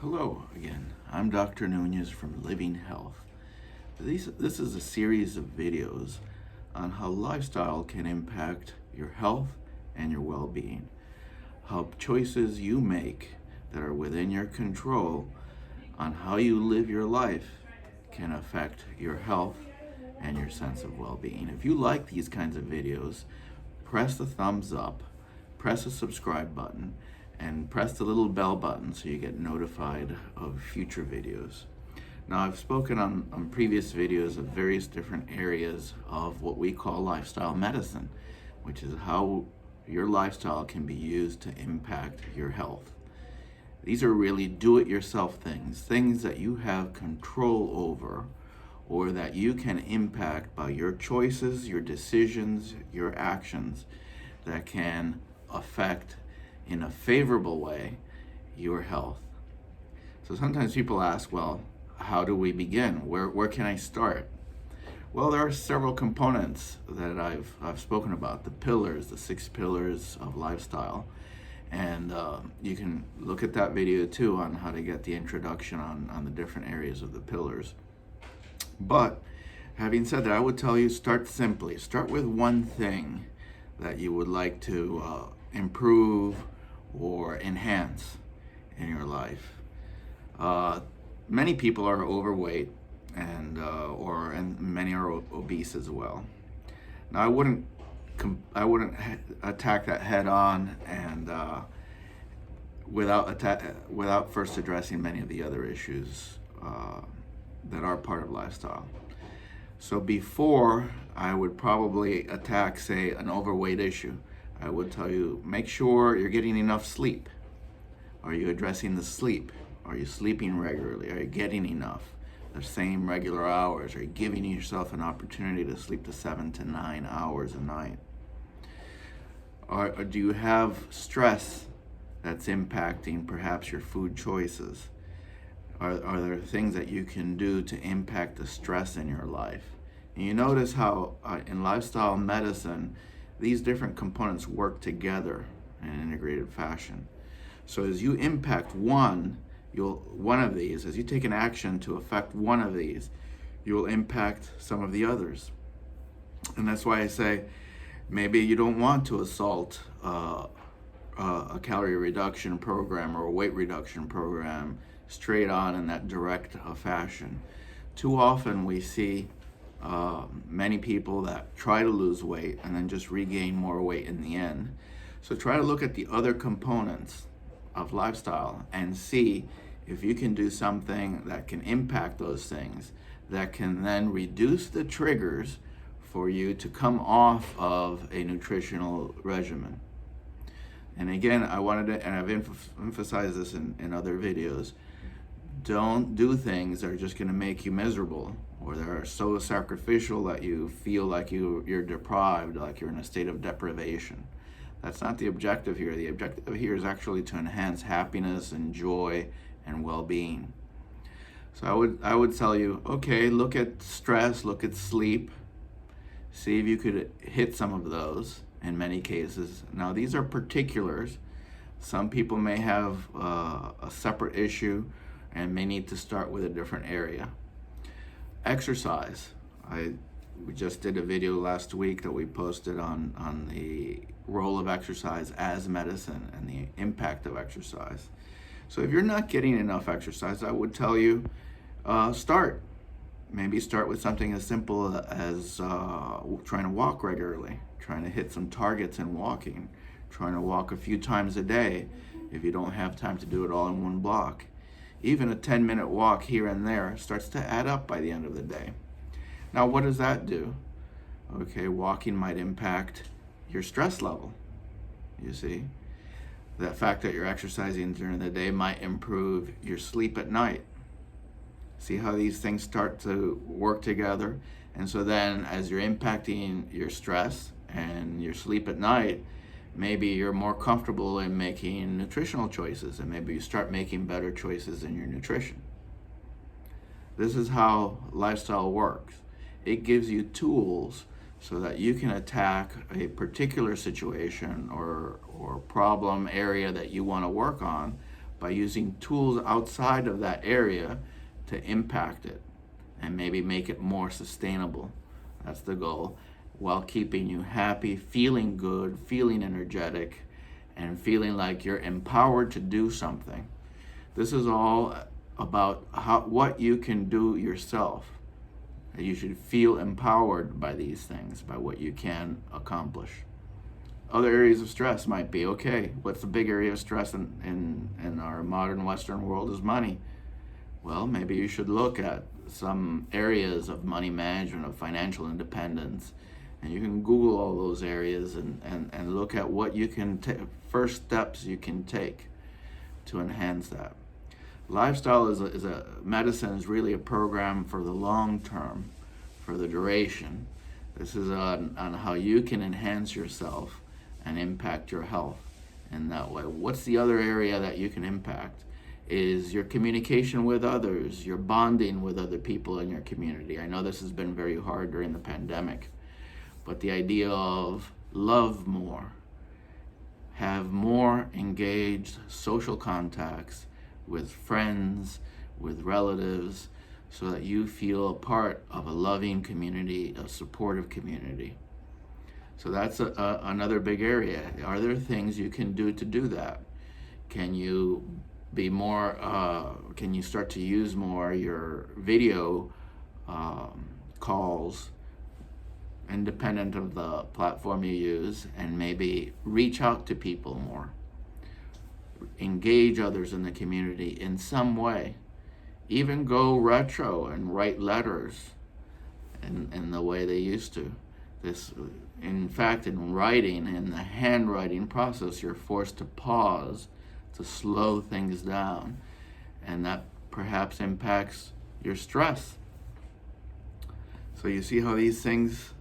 Hello again. I'm Dr. Nunez from Living Health. This is a series of videos on how lifestyle can impact your health and your well-being. How choices you make that are within your control on how you live your life can affect your health and your sense of well-being. If you like these kinds of videos, press the thumbs up, press the subscribe button, and press the little bell button so you get notified of future videos. Now, I've spoken on previous videos of various different areas of what we call lifestyle medicine, which is how your lifestyle can be used to impact your health. These are really do-it-yourself things that you have control over or that you can impact by your choices, your decisions, your actions that can affect in a favorable way your health. So sometimes people ask, well, how do we begin? Where can I start? Well, there are several components that I've spoken about, the pillars, the 6 pillars of lifestyle. And you can look at that video too on how to get the introduction on the different areas of the pillars. But having said that, I would tell you start simply. Start with one thing that you would like to improve or enhance in your life. Many people are overweight and many are obese as well. Now, I wouldn't attack that head on and without first addressing many of the other issues that are part of lifestyle. So before I would probably attack, say, an overweight issue, I would tell you, make sure you're getting enough sleep. Are you addressing the sleep? Are you sleeping regularly? Are you getting enough? The same regular hours? Are you giving yourself an opportunity to sleep to 7 to 9 hours a night? Or do you have stress that's impacting perhaps your food choices? Are there things that you can do to impact the stress in your life? And you notice how in lifestyle medicine, these different components work together in an integrated fashion. So as you impact one of these, as you take an action to affect one of these, you will impact some of the others. And that's why I say maybe you don't want to assault a calorie reduction program or a weight reduction program straight on in that direct fashion. Too often we see many people that try to lose weight and then just regain more weight in the end. So try to look at the other components of lifestyle and see if you can do something that can impact those things, that can then reduce the triggers for you to come off of a nutritional regimen. And again, and I've emphasized this in other videos, don't do things that are just going to make you miserable or that are so sacrificial that you feel like you're deprived, like you're in a state of deprivation. That's not the objective here. The objective here is actually to enhance happiness and joy and well-being. So I would tell you, okay, look at stress, look at sleep, see if you could hit some of those in many cases. Now, these are particulars. Some people may have a separate issue and may need to start with a different area. Exercise. We just did a video last week that we posted on the role of exercise as medicine and the impact of exercise. So if you're not getting enough exercise, I would tell you, start. Maybe start with something as simple as trying to walk regularly, trying to hit some targets in walking, trying to walk a few times a day if you don't have time to do it all in one block. Even a 10-minute walk here and there starts to add up by the end of the day. Now, what does that do? Okay, walking might impact your stress level, you see. The fact that you're exercising during the day might improve your sleep at night. See how these things start to work together? And so then as you're impacting your stress and your sleep at night, maybe you're more comfortable in making nutritional choices and maybe you start making better choices in your nutrition. This is how lifestyle works. It gives you tools so that you can attack a particular situation or problem area that you want to work on by using tools outside of that area to impact it and maybe make it more sustainable. That's the goal, while keeping you happy, feeling good, feeling energetic, and feeling like you're empowered to do something. This is all about what you can do yourself. You should feel empowered by these things, by what you can accomplish. Other areas of stress might be, okay, what's the big area of stress in our modern Western world is money. Well, maybe you should look at some areas of money management, of financial independence, and you can Google all those areas and look at what you can first steps you can take to enhance that. Lifestyle is a medicine is really a program for the long term, for the duration. This is on how you can enhance yourself and impact your health in that way. What's the other area that you can impact? Is your communication with others, your bonding with other people in your community. I know this has been very hard during the pandemic, but the idea of love more, have more engaged social contacts with friends, with relatives, so that you feel a part of a loving community, a supportive community. So that's another big area. Are there things you can do to do that? Can you be more, can you start to use more your video calls, independent of the platform you use, and maybe reach out to people more? Engage others in the community in some way. Even go retro and write letters in the way they used to. In fact, in writing, in the handwriting process, you're forced to pause, to slow things down, and that perhaps impacts your stress. So you see how these things,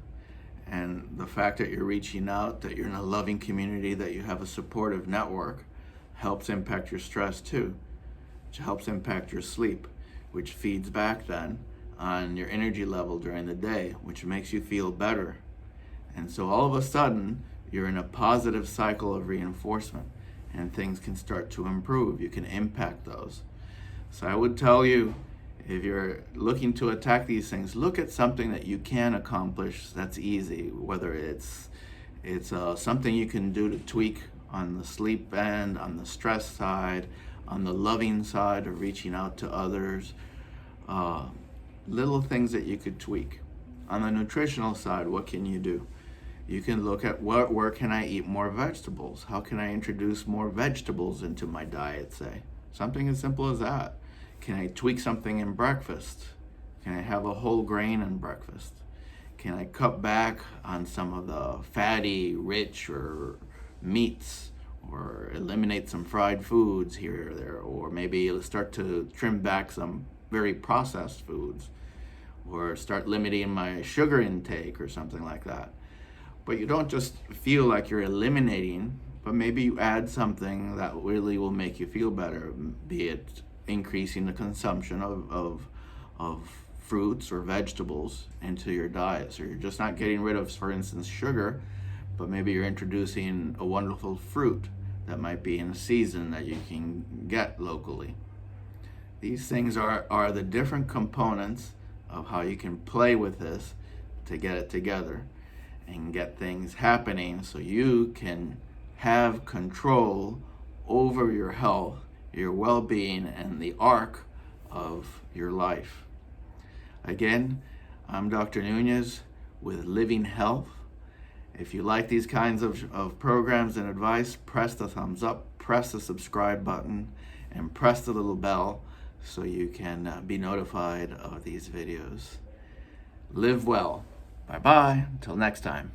and the fact that you're reaching out, that you're in a loving community, that you have a supportive network, helps impact your stress too, which helps impact your sleep, which feeds back then on your energy level during the day, which makes you feel better. And so all of a sudden, you're in a positive cycle of reinforcement, and things can start to improve. You can impact those. So I would tell you, if you're looking to attack these things, look at something that you can accomplish that's easy, whether it's something you can do to tweak on the sleep end, on the stress side, on the loving side of reaching out to others, little things that you could tweak. On the nutritional side, what can you do? You can look at where can I eat more vegetables? How can I introduce more vegetables into my diet, say? Something as simple as that. Can I tweak something in breakfast? Can I have a whole grain in breakfast? Can I cut back on some of the fatty, rich, or meats, or eliminate some fried foods here or there, or maybe start to trim back some very processed foods, or start limiting my sugar intake or something like that. But you don't just feel like you're eliminating, but maybe you add something that really will make you feel better, be it increasing the consumption of fruits or vegetables into your diet. So you're just not getting rid of, for instance, sugar, but maybe you're introducing a wonderful fruit that might be in a season that you can get locally. These things are the different components of how you can play with this to get it together and get things happening so you can have control over your health, your well-being, and the arc of your life. Again, I'm Dr. Nunez with Living Health. If you like these kinds of programs and advice, press the thumbs up, press the subscribe button, and press the little bell so you can be notified of these videos. Live well. Bye-bye. Until next time.